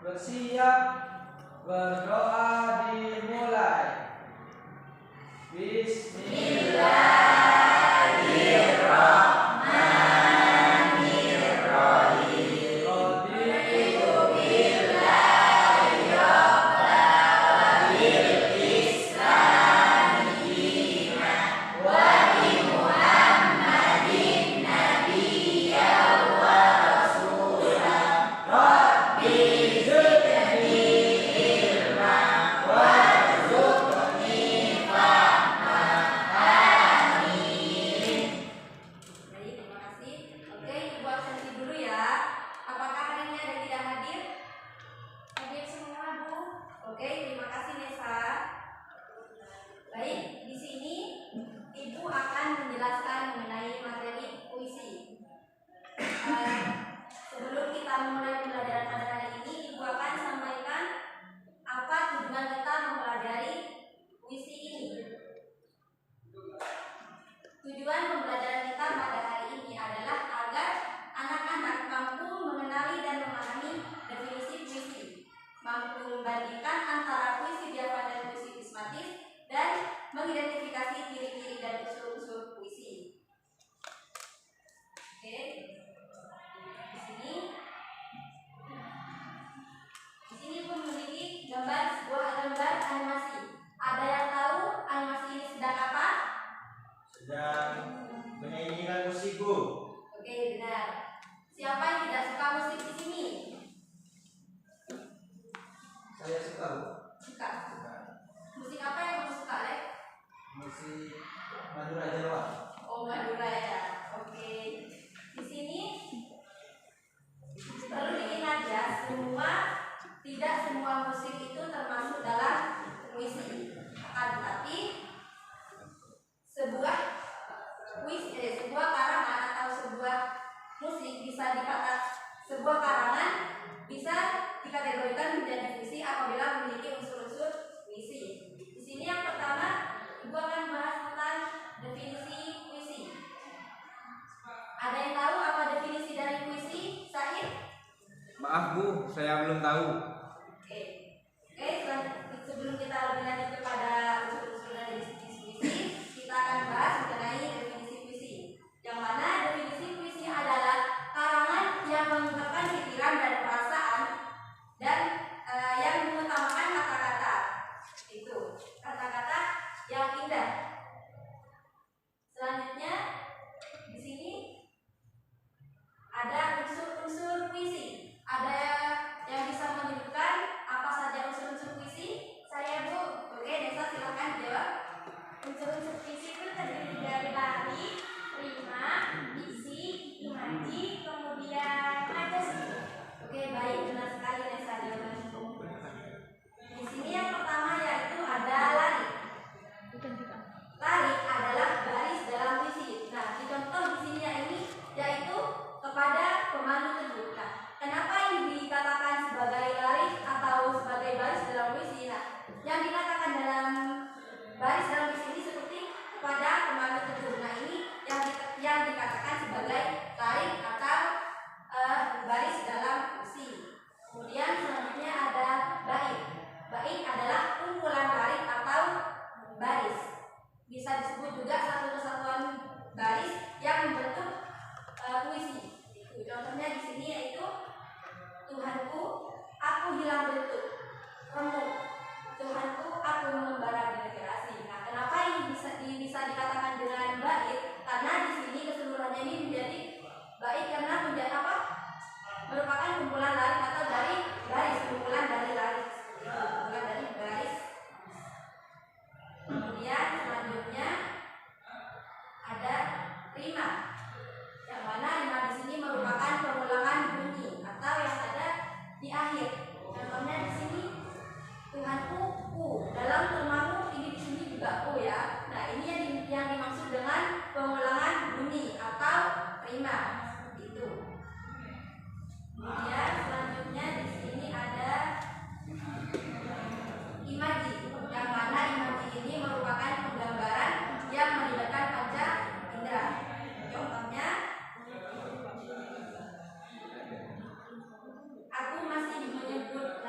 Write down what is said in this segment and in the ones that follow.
Bersiap, berdoa dimulai. Bismillahirrahmanirrahim. Raditu billahi rabban bil Islami dinan wa bi Muhammadin nabiyyan wa rasulan. Rabbi zidni ilman warzuqni fahman. Amin. Baik, terima kasih. Oke, Ibu absensi dulu ya. Apakah hari ini ada yang tidak hadir? Hadir semua, Bu. Oke, terima kasih Nesa. Baik, di sini Ibu akan menjelaskan mengenai materi puisi. Sebelum kita memulai pembelajaran pada hari ini, Ibu akan sampaikan apa tujuan kita mempelajari puisi ini. Tujuan pembelajaran kita pada hari ini adalah agar anak-anak mampu mengenali dan memahami definisi puisi, mampu membandingkan antara puisi diafan dan puisi prismatis, dan mengidentifikasi ciri-ciri dan unsur-unsur puisi. Oke, di sini pun memiliki sebuah gambar animasi. Ada yang tahu animasi ini sedang apa? Sedang menyanyikan musik, Bu. Oke, benar. Siapa yang tidak suka musik di sini? Saya suka, Bu. Suka. Musik apa yang kamu suka, Lek? Musik Madura Jawa. Oh, Madura ya. Oke. Di sini perlu diingat ya, tidak semua musik itu termasuk dalam puisi. Akan tetapi sebuah karangan atau sebuah musik sebuah karangan bisa dikategorikan menjadi puisi apabila memiliki unsur-unsur puisi. Di sini yang pertama, Ibu akan bahas tentang definisi puisi. Ada yang tahu apa definisi dari puisi, Said? Maaf Bu, saya belum tahu. Oke, sebelum kita lebih lanjut kepada unsur-unsur dari definisi puisi, kita akan bahas mengenai definisi puisi. Yang mana definisi puisi adalah karangan yang mengungkapkan pikiran dan perasaan dan yang mengutamakan kata-kata. Itu kata-kata yang indah. Selanjutnya di sini ada unsur-unsur puisi. Ada yang bisa menyebutkan apa saja unsur-unsur puisi? Saya, Bu. Oke, Desa silakan jawab. Unsur-unsur puisi itu terdiri dari lari, rima, diksi, imaji, kemudian nadasi. Oke, baik, benar sekali Desa jawabanmu. Di sini yang pertama yaitu ada lari. Lari adalah baris dalam puisi. Nah, dicontoh di sini yaitu kepada pemandu teduh. Nah, kenapa ini dikatakan sebagai lari atau sebagai baris dalam puisi? Nah, yang dikatakan dalam baris dalam puisi ini seperti kepada pemandu teduh. Nah, ini yang dikatakan sebagai lari atau baris dalam puisi. Kemudian selanjutnya ada bait. Bait adalah kumpulan baris atau baris. Bisa disebut juga satu kesatuan baris yang membentuk puisi. Itu contohnya di sini yaitu Tuhanku, aku hilang bentuk, remuk. Tuhanku, aku mengembara di negeri asing. Nah, kenapa ini bisa dikatakan dengan bait? Karena di sini keseluruhannya ini menjadi bait karena menjadi apa? Merupakan kumpulan baris atau dari baris, kumpulan dari baris. Kumpulan dari baris. Kemudian selanjutnya ada rima. Yang mana rima di sini merupakan pengulangan bunyi atau yang ada di akhir. Contohnya di sini Tuhanku ku. Dalam temamu ini di sini juga ku ya. Nah, ini yang dimaksud dengan pengulangan bunyi atau rima. Itu. Kemudian selanjutnya di sini ada imaji. Yang mana imaji ini merupakan penggambaran yang melibatkan panca indera. Contohnya, aku masih menyebut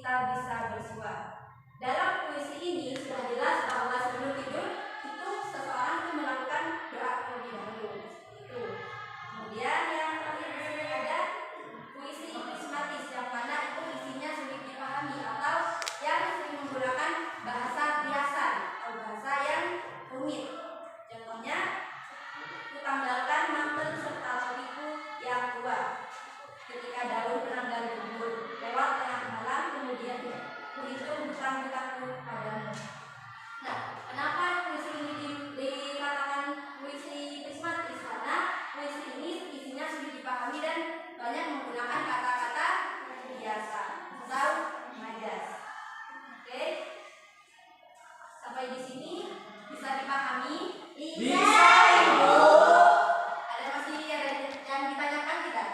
kita bisa bersua. Dalam puisi ini sudah jelas bahwa sebelum tidur itu seseorang itu melakukan doa terlebih dahulu. Itu. Kemudian yang terakhir di sini ada puisi prismatis yang mana itu isinya sulit dipahami atau yang sering menggunakan bahasa riasan atau bahasa yang rumit. Contohnya, kutanggalkan mantel serta topiku yang tua. Ketika daun penanggal gugur lewat tengah malam, kemudian kuhitung hutang-hutangku padamu. Nah, kenapa puisi ini dikatakan puisi prismatis? Karena puisi ini isinya sulit dipahami dan banyak menggunakan kata-kata biasa atau majas. Oke, sampai di sini bisa dipahami? Bisa, Ibu. Ada masih yang ditanyakan tidak?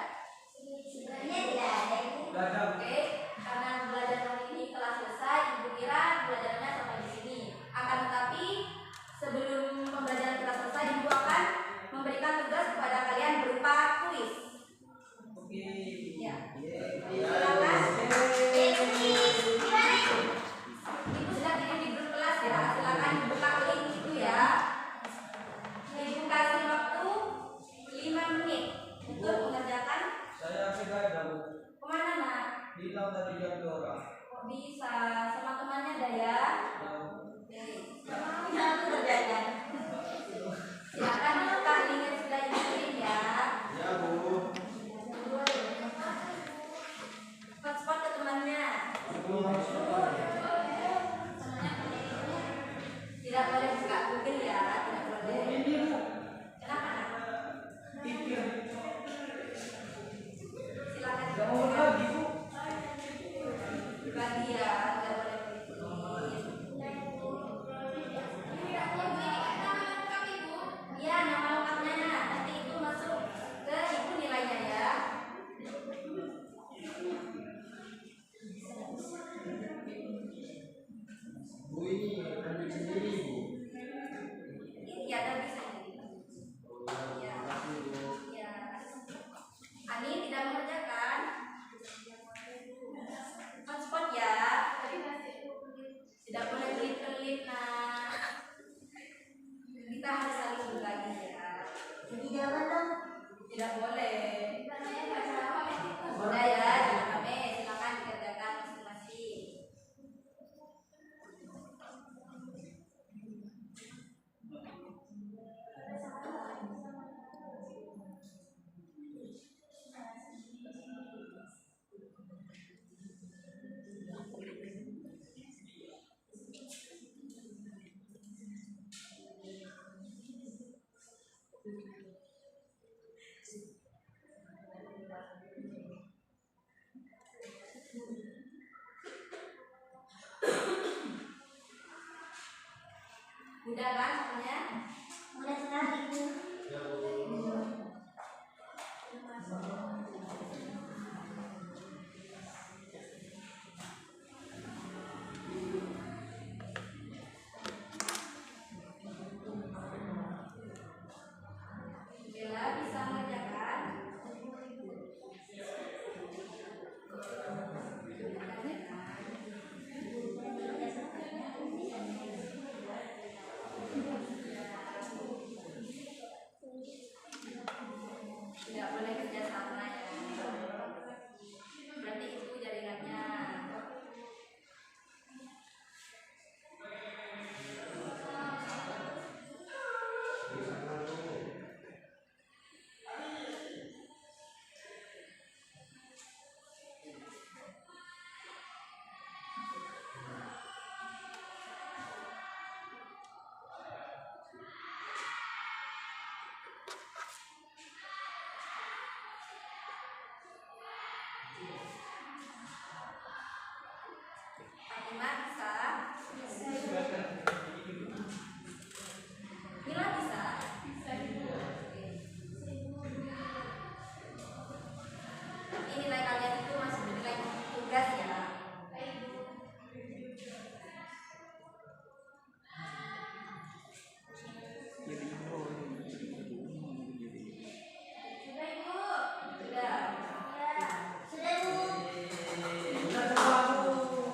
Sebenarnya tidak ada Ibu. Gak ada. Oke, karena belajar kali ini telah selesai, Ibu kira belajarnya sampai di sini. Akan tetapi sebelum pembelajaran kita selesai, Ibu akan memberikan tugas kepada kalian berupa kuis. Oke. Ya. Iya. Silakan. Gimana Ibu? Ibu sudah kirim di grup kelas ya. Silakan buka link itu ya. Ibu kasih waktu 5 menit untuk mengerjakan. Saya sudah ada, Bu. Kemana nak? Bilang tadi jam 2 orang. Kok bisa? Sama temannya ada ya. Oke. Kita kerjakan. Silakan buka link yang sudah Ibu kirim ya. Ya, Bu. Hotspot ke temannya. Sebelum harus sekolah. Tidak boleh buka Google ya, tidak boleh. Ini, Bu. Kenapa nak? Pikir. Silakan. Gak mau lagi, Bu. Bagi ya, tidak boleh pilih. Iya, nama lengkapnya. Nanti itu masuk ke Ibu nilainya ya. Bu, ini ambil sendiri, Bu. Ini ya tadi sendiri. Ya, makasih, Bu. Ya. Ani tidak mengerjakan. Hotspot ya. Tidak boleh pelit-pelit nah. Kita harus saling berbagi ya. Jadi jangan dong. Tidak boleh. Sudah ya, jangan rame. Silakan dikerjakan masing-masing. Udah kan semuanya? Mudah sekali Ibu. Ya, Bu. Bella bisa mengerjakan? Tidak boleh kerja sama ya. Berarti itu jaringannya. Fatima bisa? Mila bisa? Oke. Tapi nilai kalian itu masih nilai tugas ya. Sudah Ibu? Sudah. Ya. Sudah Bu. Udah, Bu.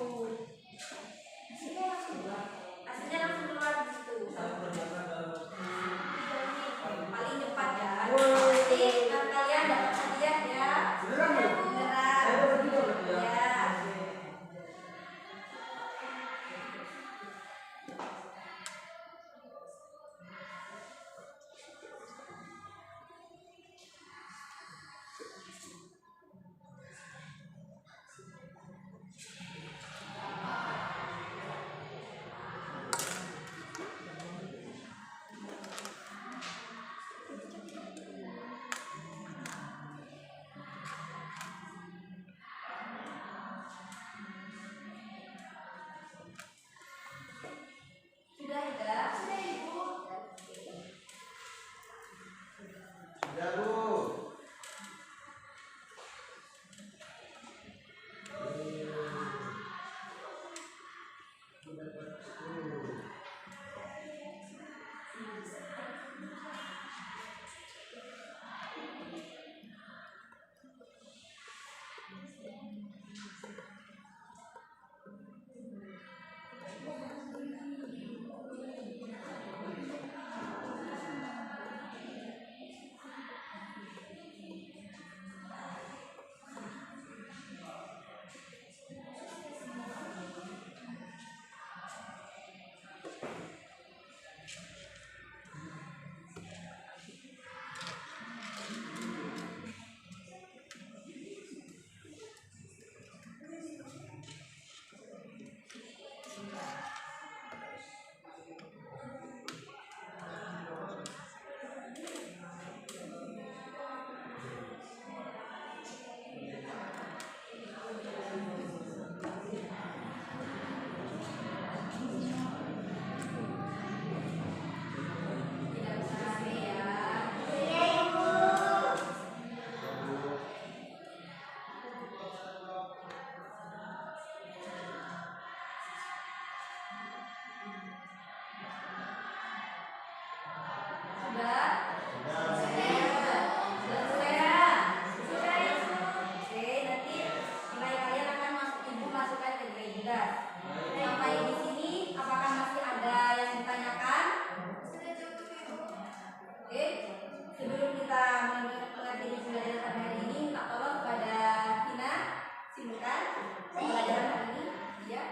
pembelajaran hari ini. Ya.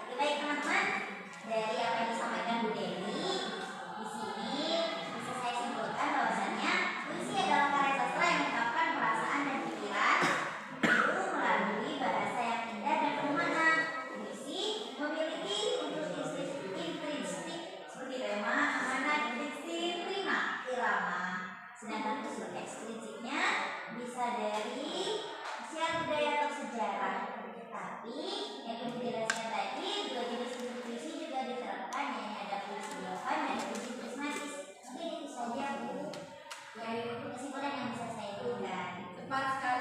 Oke, baik teman-teman, dari apa yang disampaikan Bu Dewi di sini bisa saya simpulkan bahwasannya puisi adalah karya sastra yang mengungkapkan perasaan dan pikiran itu melalui bahasa yang indah dan bermakna. Puisi memiliki unsur intrinsik seperti tema, amanat, diksi, rima, irama. Sedangkan unsur ekstrinsiknya bisa dari sosial budaya atau sejarah. Tapi yang ibu jelaskan tadi dua jenis puisi juga diterapkan, yang ada puisi lohan dan puisi prismatis. Mungkin itu saja Bu. Yang kesimpulan yang bisa saya berikan. Tepat sekali.